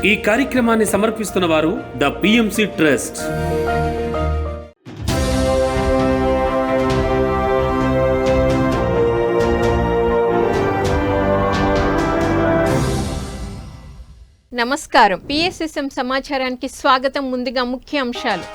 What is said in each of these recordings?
ఈ కార్యక్రమాన్ని సమర్పిస్తున్న వారు ద పిఎంసి ట్రస్ట్. నమస్కారం. పిఎస్ఎస్ఎం సమాచారానికి స్వాగతం. ముందుగా ముఖ్య అంశాలు.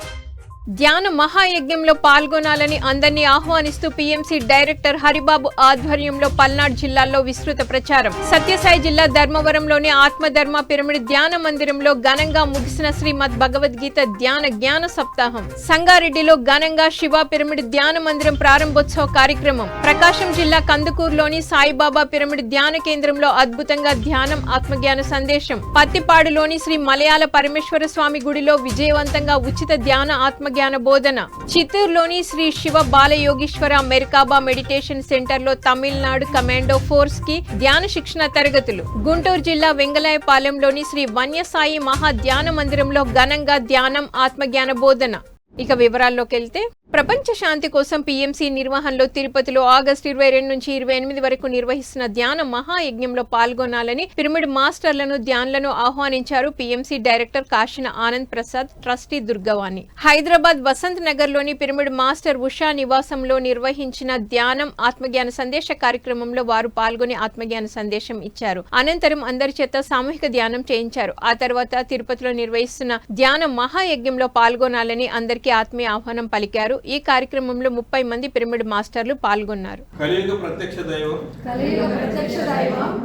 ధ్యాన మహాయజ్ఞంలో పాల్గొనాలని అందరినీ ఆహ్వానిస్తూ పిఎంసి డైరెక్టర్ హరిబాబు ఆధ్వర్యంలో పల్నాడు జిల్లాల్లో విస్తృత ప్రచారం. సత్యసాయి జిల్లా ధర్మవరంలోని ఆత్మధర్మ పిరమిడ్ ధ్యాన మందిరంలో ఘనంగా ముగిసిన శ్రీమద్ భగవద్గీత ధ్యాన జ్ఞాన సప్తాహం. సంగారెడ్డిలో ఘనంగా శివ పిరమిడ్ ధ్యాన మందిరం ప్రారంభోత్సవ కార్యక్రమం. ప్రకాశం జిల్లా కందుకూరులోని సాయిబాబా పిరమిడ్ ధ్యాన కేంద్రంలో అద్భుతంగా ధ్యానం ఆత్మజ్ఞాన సందేశం. పత్తిపాడులోని శ్రీ మలయాళ పరమేశ్వర స్వామి గుడిలో విజయవంతంగా ఉచిత ధ్యాన ఆత్మజ్ఞాన బోధన. చిత్తూరులోని Shri Shiva Balayogeeswara Merkaba meditation centre లో తమిళనాడు కమాండో ఫోర్స్ కి ధ్యాన శిక్షణ తరగతులు. గుంటూరు జిల్లా వెంగళాయపాలెంలోని శ్రీ వన్యసాయి మహా ధ్యాన మందిరంలో ఘనంగా ధ్యానం ఆత్మజ్ఞాన బోధన. ఇక వివరాల్లోకి వెళ్తే, ప్రపంచ శాంతి కోసం పిఎంసి నిర్వహణలో తిరుపతిలో ఆగస్టు 22 నుంచి 28 వరకు నిర్వహిస్తున్న ధ్యాన మహాయజ్ఞంలో పాల్గొనాలని పిరమిడ్ మాస్టర్లను ధ్యానులను ఆహ్వానించారు PMC director Kashina Anand Prasad, trustee Durgavani. Hyderabad Vasant Nagar లోని పిరమిడ్ మాస్టర్ ఉషా నివాసంలో నిర్వహించిన ధ్యానం ఆత్మజ్ఞాన సందేశ కార్యక్రమంలో వారు పాల్గొని ఆత్మజ్ఞాన సందేశం ఇచ్చారు. అనంతరం అందరి చేత సామూహిక ధ్యానం చేయించారు. ఆ తర్వాత తిరుపతిలో నిర్వహిస్తున్న ధ్యాన మహాయజ్ఞంలో పాల్గొనాలని అందరికీ ఆత్మీయ ఆహ్వానం పలికారు. ఈ కార్యక్రమంలో 30 మంది పిరమిడ్ మాస్టర్లు పాల్గొన్నారు. కలియుగ ప్రత్యక్ష దైవం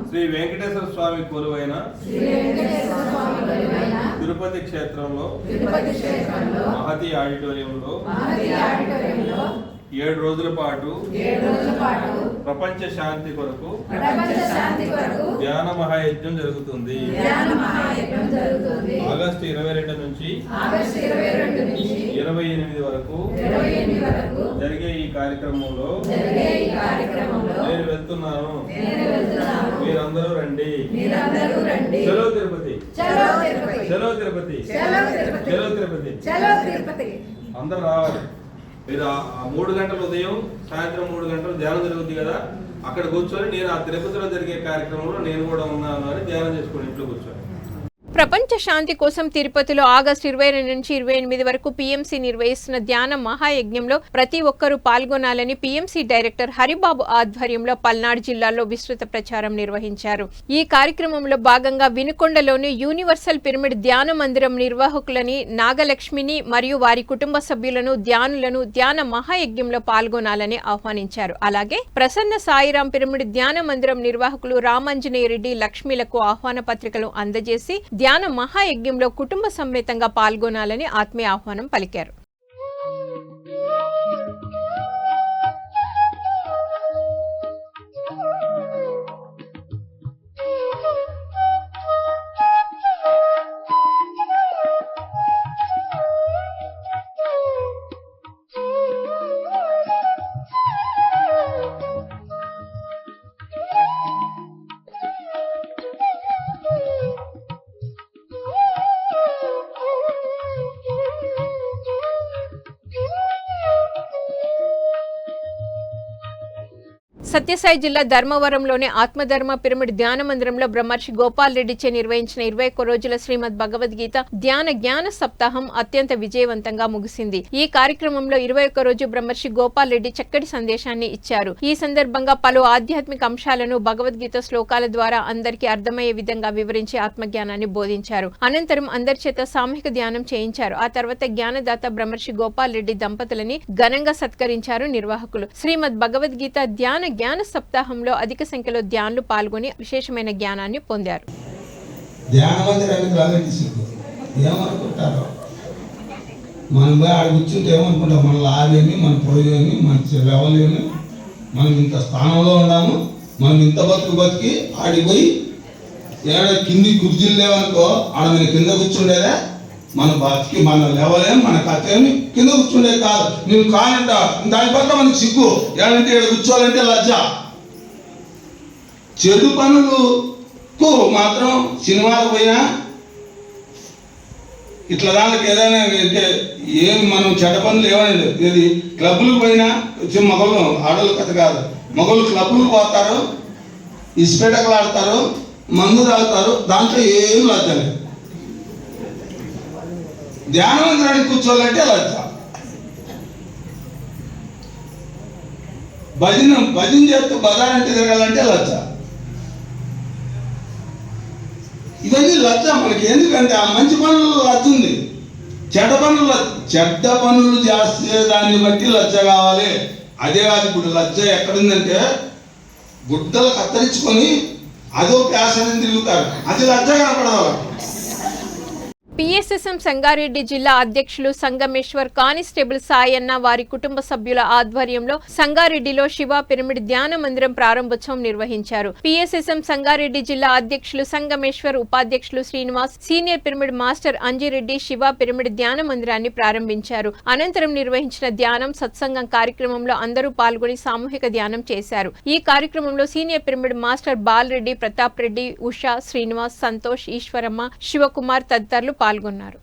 శ్రీ వెంకటేశ్వర స్వామి కొలువైన తిరుపతి క్షేత్రంలో మహతి ఆడిటోరియంలో 7 రోజుల పాటు ప్రపంచ శాంతి కొరకు ధ్యాన మహాయజ్ఞం జరుగుతుంది. ఆగస్టు 22 నుంచి 28 వరకు జరిగే ఈ కార్యక్రమంలో నేను వెళ్తున్నాను. మీరందరూ రండి. చలో తిరుపతి, చలో తిరుపతి, చలో తిరుపతి. అందరూ రావాలి. మీరు 3 గంటల ఉదయం సాయంత్రం 3 గంటలు ధ్యానం జరుగుతుంది కదా, అక్కడ కూర్చొని నేను ఆ తిరుపతిలో జరిగే కార్యక్రమంలో నేను కూడా ఉన్నాను అని ధ్యానం చేసుకుని ఇంట్లో కూర్చొని. ప్రపంచ శాంతి కోసం తిరుపతిలో ఆగస్టు 22 నుంచి 28 వరకు పిఎంసి నిర్వహిస్తున్న ధ్యాన మహాయజ్ఞంలో ప్రతి ఒక్కరూ పాల్గొనాలని పిఎంసి డైరెక్టర్ హరిబాబు ఆధ్వర్యంలో పల్నాడు జిల్లాలో విస్తృత ప్రచారం నిర్వహించారు. ఈ కార్యక్రమంలో భాగంగా వినుకొండలోని యూనివర్సల్ పిరమిడ్ ధ్యాన మందిరం నిర్వాహకులని నాగలక్ష్మిని మరియు వారి కుటుంబ సభ్యులను ధ్యానులను ధ్యాన మహాయజ్ఞంలో పాల్గొనాలని ఆహ్వానించారు. అలాగే ప్రసన్న సాయిరాం పిరమిడ్ ధ్యాన మందిరం నిర్వాహకులు రామాంజనేయ రెడ్డి, లక్ష్మిలకు ఆహ్వాన పత్రికలు అందజేసి ధ్యాన మహాయజ్ఞంలో కుటుంబ సమేతంగా పాల్గొనాలని ఆత్మీయ ఆహ్వానం పలికారు. సత్యసాయి జిల్లా ధర్మవరంలోని ఆత్మధర్మ పిరమిడ్ ధ్యాన మందిరంలో బ్రహ్మర్షి గోపాల్ రెడ్డిచే నిర్వహించిన 21 రోజుల శ్రీమద్ భగవద్గీత ధ్యాన జ్ఞాన సప్తాహం అత్యంత విజయవంతంగా ముగిసింది. ఈ కార్యక్రమంలో 21 రోజు బ్రహ్మర్షి గోపాల్ రెడ్డి చక్కటి సందేశాన్ని ఇచ్చారు. ఈ సందర్భంగా పలు ఆధ్యాత్మిక అంశాలను భగవద్గీత శ్లోకాల ద్వారా అందరికీ అర్థమయ్యే విధంగా వివరించి ఆత్మజ్ఞానాన్ని బోధించారు. అనంతరం అందరి చేత సామూహిక ధ్యానం చేయించారు. ఆ తర్వాత జ్ఞానదాత బ్రహ్మర్షి గోపాల్ రెడ్డి దంపతులని ఘనంగా సత్కరించారు నిర్వాహకులు. శ్రీమద్ భగవద్గీత ధ్యాన జ్ఞాన సప్తాహంలో అధిక సంఖ్యలో ధ్యానులు పాల్గొని విశేషమైన జ్ఞానాన్ని పొందారు. మనం ఆడ కూర్చుంటే ఏమనుకుంటాం, మన లాభేమి, మన పొయ్యేమి, మన లెవలేమి, మనం ఇంత స్థానంలో ఉన్నాము, మనం ఇంత బతికి ఆడిపోయి ఏడ కింది కుర్చీలు లేవనుకో ఆడ మీరు కింద కూర్చుండేదే, మన బతికి మన లెవలేం, మన కథేమి కింద కూర్చుండేది కాదు. నేను కానంట దాని పట్ల మనకు సిగ్గు. ఏమంటే ఇక్కడ కూర్చోవాలంటే లజ్జ. చెడు పనులకు మాత్రం సినిమాలకు పోయినా ఇట్లా దానికి ఏదైనా ఏం మనం చెడ్డ పనులు ఏమైనా ఇది క్లబ్బులకు పోయినా మగళ్ళు ఆడవాళ్ళ కథ కాదు, మగళ్ళు క్లబ్బులకు పోతారు, ఇసుపెటకలు ఆడతారు, మందు తాగుతారు, దాంట్లో ఏం లజ్జలేదు. ధ్యాన మందిరానికి కూర్చోవాలంటే లజ్జ. భజన చేస్తూ బజారంటే తిరగాలంటే లజ్జ. ఇవన్నీ లజ్జ మనకి. ఎందుకంటే ఆ మంచి పనులు లజ్జ ఉంది, చెడ్డ పనులు చేస్తే దాన్ని బట్టి లజ్జ కావాలి. అదే కాదు, ఇప్పుడు లజ్జ ఎక్కడుందంటే గుడ్డలు కత్తరించుకొని అదో ప్యాసని తిరుగుతారు, అది లజ్జ కనపడదు. పిఎస్ఎస్ఎం సంగారెడ్డి జిల్లా అధ్యక్షులు సంగమేశ్వర్ కానిస్టేబుల్ సాయన్న వారి కుటుంబ సభ్యుల ఆధ్వర్యంలో సంగారెడ్డిలో శివ పిరమిడ్ ధ్యాన మందిరం ప్రారంభోత్సవం నిర్వహించారు. పిఎస్ఎస్ఎం సంగారెడ్డి జిల్లా అధ్యక్షులు సంగమేశ్వర్, ఉపాధ్యక్షులు Srinivas, senior pyramid master Anji Reddy Shiva pyramid ధ్యాన మందిరాన్ని ప్రారంభించారు. అనంతరం నిర్వహించిన ధ్యానం సత్సంగం కార్యక్రమంలో అందరూ పాల్గొని సామూహిక ధ్యానం చేశారు. ఈ కార్యక్రమంలో senior pyramid master Balareddy, Pratap Reddy, Usha, Srinivas, Santosh, Eswaramma, Sivakumar తదితరులు పాల్గొన్నారు.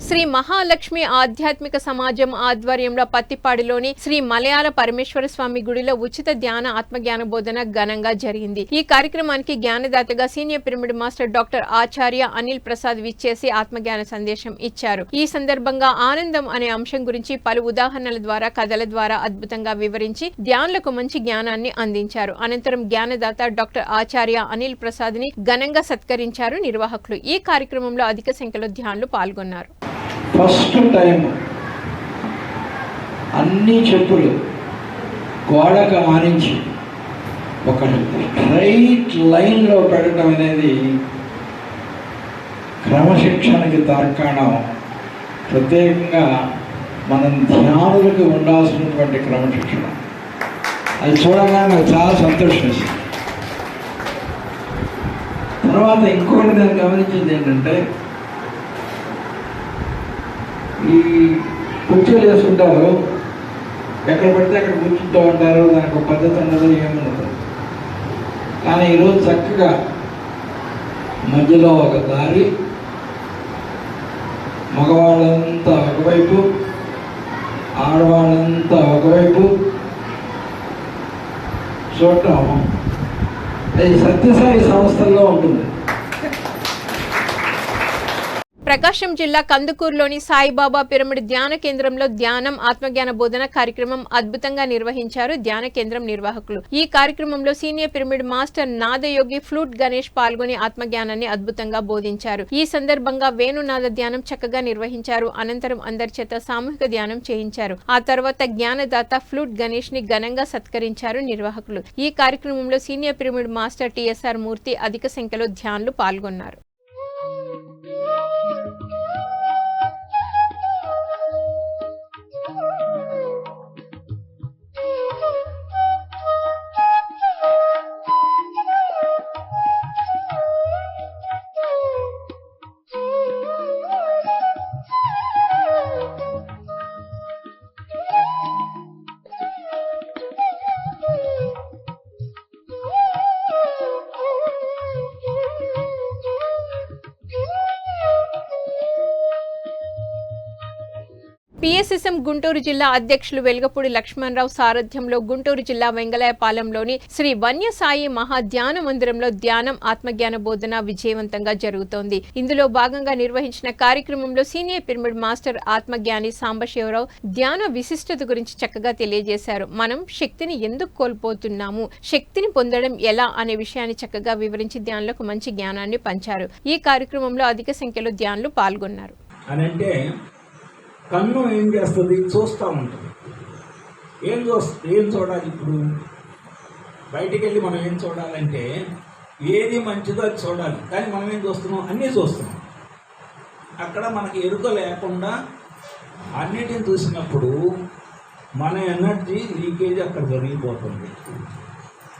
శ్రీ మహాలక్ష్మి ఆధ్యాత్మిక సమాజం ఆధ్వర్యంలో పత్తిపాడులోని శ్రీ మలయాళ పరమేశ్వర స్వామి గుడిలో ఉచిత ధ్యాన ఆత్మజ్ఞాన బోధన ఘనంగా జరిగింది. ఈ కార్యక్రమానికి జ్ఞానదాతగా సీనియర్ పిరమిడ్ మాస్టర్ డాక్టర్ ఆచార్య అనిల్ ప్రసాద్ విచ్చేసి ఆత్మజ్ఞాన సందేశం ఇచ్చారు. ఈ సందర్భంగా ఆనందం అనే అంశం గురించి పలు ఉదాహరణల ద్వారా, కథల ద్వారా అద్భుతంగా వివరించి ధ్యానులకు మంచి జ్ఞానాన్ని అందించారు. అనంతరం జ్ఞానదాత డాక్టర్ ఆచార్య అనిల్ ప్రసాద్ ని ఘనంగా సత్కరించారు నిర్వాహకులు. ఈ కార్యక్రమంలో అధిక సంఖ్యలో ధ్యానులు పాల్గొన్నారు. ఫస్ట్ టైం అన్ని చెప్పులు గోడకు ఆనించి ఒక స్ట్రైట్ లైన్లో పెట్టడం అనేది క్రమశిక్షణకి తార్కాణం. ప్రత్యేకంగా మనం ధ్యానులకు ఉండాల్సినటువంటి క్రమశిక్షణ. అది చూడగానే నాకు చాలా సంతోషం వేసింది. తర్వాత ఇంకోటి నేను గమనించింది ఏంటంటే, ఈ కుర్చీలు వేసుకుంటారు, ఎక్కడ పడితే అక్కడ కూర్చుంటూ ఉంటారు, దానికి ఒక పద్ధతి ఉండదు, ఏముండదు. కానీ ఈరోజు చక్కగా మధ్యలో ఒక దారి, మగవాళ్ళంతా ఒకవైపు, ఆడవాళ్ళంతా ఒకవైపు చూడటం అది సత్యసాయి సంస్థల్లో ఉంటుంది. ప్రకాశం జిల్లా కందుకూరులోని సాయిబాబా పిరమిడ్ ధ్యాన కేంద్రంలో ధ్యానం ఆత్మజ్ఞాన బోధన కార్యక్రమం అద్భుతంగా నిర్వహించారు ధ్యాన కేంద్రం నిర్వాహకులు. ఈ కార్యక్రమంలో senior pyramid master Nadayogi flute Ganesh పాల్గొని ఆత్మజ్ఞానాన్ని అద్భుతంగా బోధించారు. ఈ సందర్భంగా వేణునాద ధ్యానం చక్కగా నిర్వహించారు. అనంతరం అందరి చేత సామూహిక ధ్యానం చేయించారు. ఆ తర్వాత జ్ఞానదాత ఫ్లూట్ గణేష్ ని ఘనంగా సత్కరించారు నిర్వాహకులు. ఈ కార్యక్రమంలో సీనియర్ పిరమిడ్ మాస్టర్ టిఎస్ఆర్ మూర్తి, అధిక సంఖ్యలో ధ్యానులు పాల్గొన్నారు. పిఎస్ఎస్ఎం గుంటూరు జిల్లా అధ్యక్షులు వెల్గపూడి లక్ష్మణరావు సారథ్యంలో గుంటూరు జిల్లా వెంగళయపాలెంలోని శ్రీ వన్యసాయి మహా ధ్యాన మందిరంలో ధ్యానం ఆత్మజ్ఞాన బోధన విజయవంతంగా జరుగుతోంది. ఇందులో భాగంగా నిర్వహించిన కార్యక్రమంలో సీనియర్ పిరమిడ్ మాస్టర్ ఆత్మజ్ఞాని సాంబశివరావు ధ్యాన విశిష్టత గురించి చక్కగా తెలియజేశారు. మనం శక్తిని ఎందుకు కోల్పోతున్నాము, శక్తిని పొందడం ఎలా అనే విషయాన్ని చక్కగా వివరించి ధ్యానులకు మంచి జ్ఞానాన్ని పంచారు. ఈ కార్యక్రమంలో అధిక సంఖ్యలో ధ్యానులు పాల్గొన్నారు. కన్ను ఏం చేస్తుంది, చూస్తూ ఉంటుంది. ఏం చూడాలి? ఇప్పుడు బయటికి వెళ్ళి మనం ఏం చూడాలంటే ఏది మంచిదో అది చూడాలి. కానీ మనం ఏం చూస్తున్నాం? అన్నీ చూస్తున్నాం. అక్కడ మనకి ఎరుక లేకుండా అన్నిటిని చూసినప్పుడు మన ఎనర్జీ లీకేజ్ అక్కడ జరిగిపోతుంది.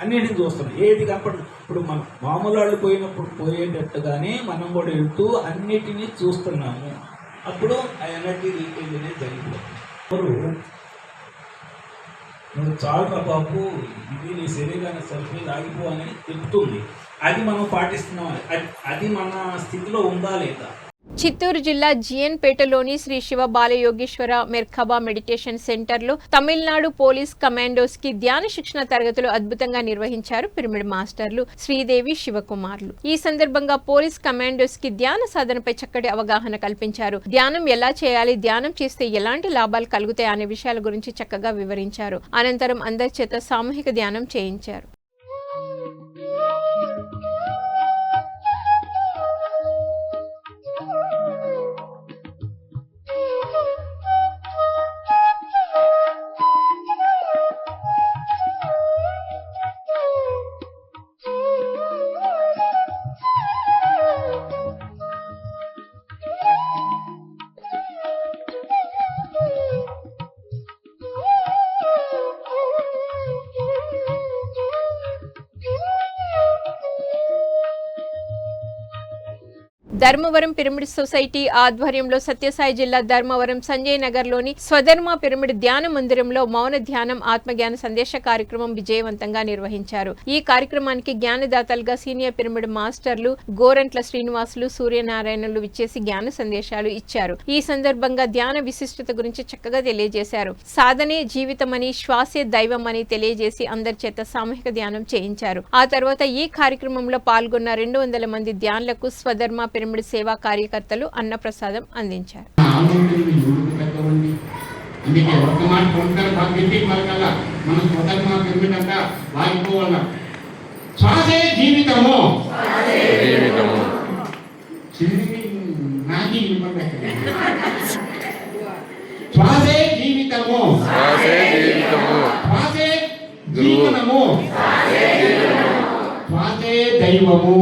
అన్నిటిని చూస్తున్నాం. ఏది కనపడదు. ఇప్పుడు మనం మామూలు వాళ్ళు పోయినప్పుడు పోయేటట్టుగానే మనం కూడా వెళ్తూ అన్నిటినీ చూస్తున్నాము. అప్పుడు ఆ ఎనర్జీ లీకేజ్ అనేది జరిగిపోతుంది. నువ్వు చాలురా బాబు, ఇది నీ శరీరాన్ని సరిపోయి ఆగిపో అని చెప్తుంది. అది మనం పాటిస్తున్నాం. అది మన స్థితిలో ఉందా లేదా? చిత్తూరు జిల్లా జిఎన్పేటలోని శ్రీ శివ బాలయోగేశ్వర మెర్ఖబా మెడిటేషన్ సెంటర్లో తమిళనాడు పోలీస్ కమాండోస్ కి ధ్యాన శిక్షణ తరగతులు అద్భుతంగా నిర్వహించారు పిరమిడ్ మాస్టర్లు శ్రీదేవి శివకుమార్లు. ఈ సందర్భంగా పోలీస్ కమాండోస్ కి ధ్యాన సాధనపై చక్కటి అవగాహన కల్పించారు. ధ్యానం ఎలా చేయాలి, ధ్యానం చేస్తే ఎలాంటి లాభాలు కలుగుతాయి అనే విషయాల గురించి చక్కగా వివరించారు. అనంతరం అందరి చేత సామూహిక ధ్యానం చేయించారు. ధర్మవరం పిరమిడ్ సొసైటీ ఆధ్వర్యంలో సత్యసాయి జిల్లా ధర్మవరం సంజయ్ నగర్ లోని స్వధర్మ పిరమిడ్ ధ్యాన మందిరంలో మౌన ధ్యానం ఆత్మజ్ఞాన సందేశ కార్యక్రమం విజయవంతంగా నిర్వహించారు. ఈ కార్యక్రమానికి జ్ఞానదాతలుగా సీనియర్ పిరమిడ్ మాస్టర్లు గోరంట్ల శ్రీనివాసులు, సూర్యనారాయణలు విచ్చేసి జ్ఞాన సందేశాలు ఇచ్చారు. ఈ సందర్భంగా ధ్యాన విశిష్టత గురించి చక్కగా తెలియజేశారు. సాధనే జీవితమని, శ్వాసే దైవమని తెలియజేసి అందరి చేత సామూహిక ధ్యానం చేయించారు. ఆ తర్వాత ఈ కార్యక్రమంలో పాల్గొన్న 200 మంది ధ్యానులకు స్వధర్మ పిరమిడ్ సేవా కార్యకర్తలు అన్నప్రసాదం అందించారు. అందుకే ఒక మాట పొందుతారు బాగా పలకాల. మనం స్వధర్మ పిరమిడ్ అంతా వాగిపోవాల. శ్వాసే జీవితము, నాకి శ్వాసే జీవితము, శ్వాసే జీవనము, శ్వాసే దైవము.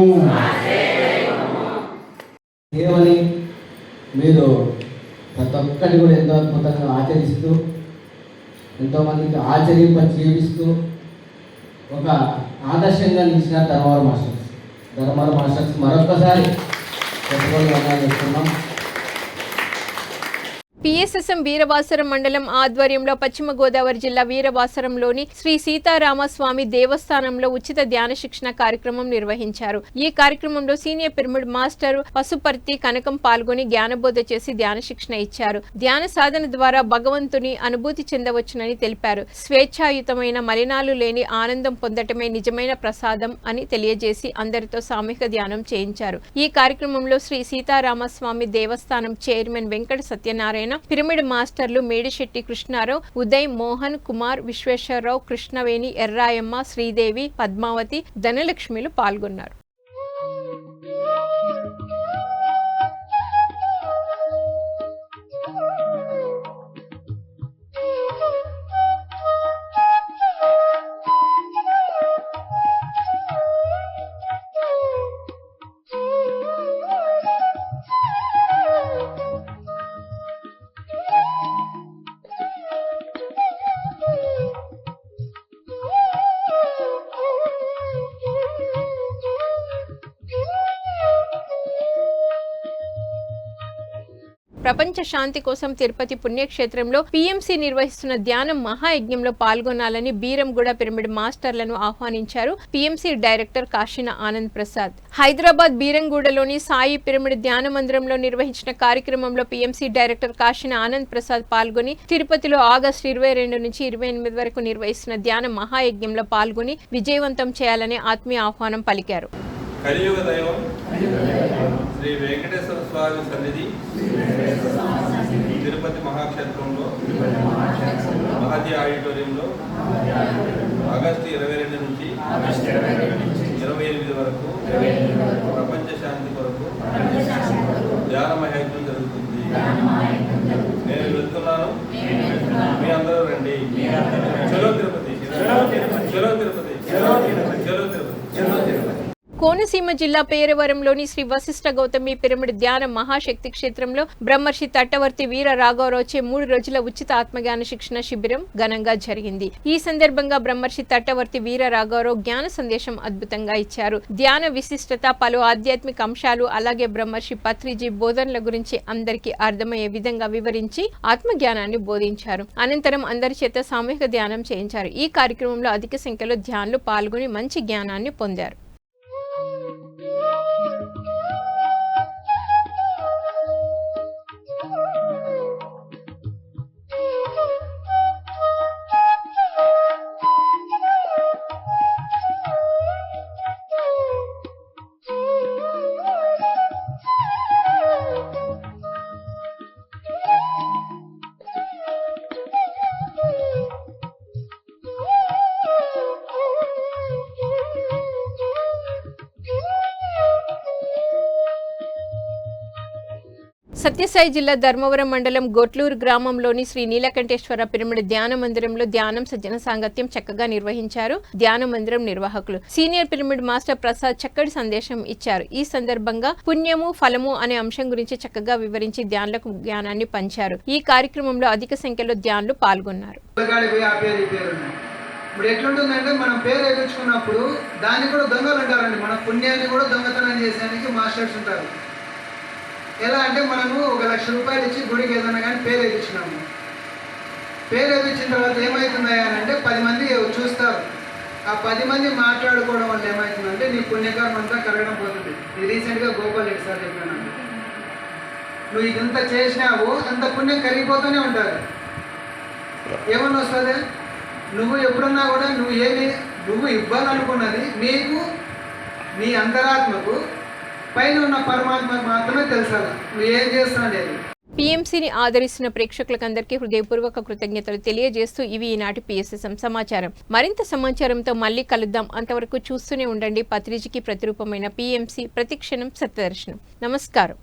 కేవలం మీరు ప్రతి ఒక్కటి కూడా ఎంతో అద్భుతంగా ఆచరిస్తూ ఎంతోమందికి ఆచరింప జీవిస్తూ ఒక ఆదర్శంగా నిలిచిన ధర్మవరం మాస్టర్స్ మరొక్కసారి చెప్తున్నాం. పిఎస్ఎస్ఎం వీరవాసరం మండలం ఆధ్వర్యంలో పశ్చిమ గోదావరి జిల్లా వీరవాసరంలోని శ్రీ సీతారామస్వామి దేవస్థానంలో ఉచిత ధ్యాన శిక్షణ కార్యక్రమం నిర్వహించారు. ఈ కార్యక్రమంలో సీనియర్ పిరమిడ్ మాస్టర్ పశుపర్తి కనకం పాల్గొని జ్ఞానబోధ చేసి ధ్యాన శిక్షణ ఇచ్చారు. ధ్యాన సాధన ద్వారా భగవంతుని అనుభూతి చెందవచ్చునని తెలిపారు. స్వేచ్ఛాయుతమైన మలినాలు లేని ఆనందం పొందటమే నిజమైన ప్రసాదం అని తెలియజేసి అందరితో సామూహిక ధ్యానం చేయించారు. ఈ కార్యక్రమంలో శ్రీ సీతారామస్వామి దేవస్థానం చైర్మన్ వెంకట సత్యనారాయణ, పిరమిడ్ మాస్టర్లు మేడిశెట్టి కృష్ణారావు, ఉదయ్, మోహన్ కుమార్, విశ్వేశ్వరరావు, కృష్ణవేణి, ఎర్రాయమ్మ, శ్రీదేవి, పద్మావతి, ధనలక్ష్మిలు పాల్గొన్నారు. ప్రపంచ శాంతి కోసం తిరుపతి పుణ్యక్షేత్రంలో పిఎంసి నిర్వహిస్తున్న ధ్యాన మహాయజ్ఞంలో పాల్గొనాలని బీరంగూడ పిరమిడ్ మాస్టర్లను ఆహ్వానించారు పిఎంసి డైరెక్టర్ కాశీన ఆనంద్ ప్రసాద్. హైదరాబాద్ బీరంగూడలోని సాయి పిరమిడ్ ధ్యాన మందిరంలో నిర్వహించిన కార్యక్రమంలో పిఎంసి డైరెక్టర్ కాశీన ఆనంద్ ప్రసాద్ పాల్గొని తిరుపతిలో ఆగస్టు 22 నుంచి 28 వరకు నిర్వహిస్తున్న ధ్యాన మహాయజ్ఞంలో పాల్గొని విజయవంతం చేయాలని ఆత్మీయ ఆహ్వానం పలికారు. కలియుగ దైవం శ్రీ వెంకటేశ్వర స్వామి సన్నిధి తిరుపతి మహాక్షేత్రంలో మహతి ఆడిటోరియంలో ఆగస్టు 22 నుంచి 28 వరకు ప్రపంచ శాంతి కొరకు ధ్యాన మహాయజ్ఞం జరుగుతుంది. నేను వెళ్తున్నాను, మీ అందరూ రండి. చలో తిరుపతి, చలో తిరుపతి, చలో తిరుపతి, చలో తిరుపతి, చలో తిరుపతి, చలో తిరుపతి. కోనసీమ జిల్లా పేరవరంలోని శ్రీ వశిష్ఠ గౌతమి పిరమిడ్ ధ్యాన మహాశక్తి క్షేత్రంలో బ్రహ్మర్షి తట్టవర్తి వీర రాఘవరావుచే 3 రోజుల ఉచిత ఆత్మజ్ఞాన శిక్షణ శిబిరం ఘనంగా జరిగింది. ఈ సందర్భంగా బ్రహ్మర్షి తట్టవర్తి వీర రాఘవరావు జ్ఞాన సందేశం అద్భుతంగా ఇచ్చారు. ధ్యాన విశిష్టత, పలు ఆధ్యాత్మిక అంశాలు, అలాగే బ్రహ్మర్షి పత్రిజీ బోధనల గురించి అందరికీ అర్థమయ్యే విధంగా వివరించి ఆత్మజ్ఞానాన్ని బోధించారు. అనంతరం అందరి చేత సామూహిక ధ్యానం చేయించారు. ఈ కార్యక్రమంలో అధిక సంఖ్యలో ధ్యానులు పాల్గొని మంచి జ్ఞానాన్ని పొందారు. సత్యసాయి జిల్లా ధర్మవరం మండలం గొట్లూరు గ్రామంలోని శ్రీ నీలకంఠేశ్వర పిరమిడ్ ధ్యాన మందిరంలో ధ్యానం సజ్జన సాంగత్యం చక్కగా నిర్వహించారు. ధ్యాన మందిరం నిర్వాహకులు సీనియర్ పిరమిడ్ మాస్టర్ ప్రసాద్ చక్కటి సందేశం ఇచ్చారు. ఈ సందర్భంగా పుణ్యము ఫలము అనే అంశం గురించి చక్కగా వివరించి ధ్యానులకు జ్ఞానాన్ని పంచారు. ఈ కార్యక్రమంలో అధిక సంఖ్యలో ధ్యానులు పాల్గొన్నారు. ఇప్పుడు ఎట్లుంటుందంటే మనం పేరు ఎదుర్చుకున్నప్పుడు దాన్ని కూడా దొంగలు ఉంటారండి. మన పుణ్యాన్ని కూడా దొంగతనం చేసేందుకు మాస్టర్స్ ఉంటారు. ఎలా అంటే మనము 1,00,000 రూపాయలు ఇచ్చి గుడికి ఏదైనా కానీ పేరు వేయించినాము. పేరు వేయించిన తర్వాత ఏమవుతున్నాయా అంటే 10 మంది చూస్తారు. ఆ 10 మంది మాట్లాడుకోవడం వల్ల ఏమవుతుందంటే నీ పుణ్యకారం అంతా కరగడం పోతుంది. ఇది రీసెంట్గా గోపాల్ రెడ్డి సార్ చెప్పాను. నువ్వు ఇదంతా చేసినావు, అంత పుణ్యం కరిగిపోతూనే ఉంటుంది. ఏమన్నా వస్తుంది? నువ్వు ఎప్పుడన్నా కూడా నువ్వు ఇవ్వాలనుకున్నది నీకు, నీ అంతరాత్మకు, పైన ఉన్న పరమాత్మకు మాత్రమే తెలుసాలి నువ్వు ఏం చేస్తానేది. పీఎంసీని ఆదరిస్తున్న ప్రేక్షకులకందరికీ హృదయపూర్వక కృతజ్ఞతలు తెలియజేస్తూ ఇవి ఈనాటి PSSM సమాచారం. మరింత సమాచారంతో మళ్ళీ కలుద్దాం. అంతవరకు చూస్తూనే ఉండండి పత్రిజీకి ప్రతిరూపమైన PMC ప్రతిక్షణం సత్యదర్శనం. నమస్కారం.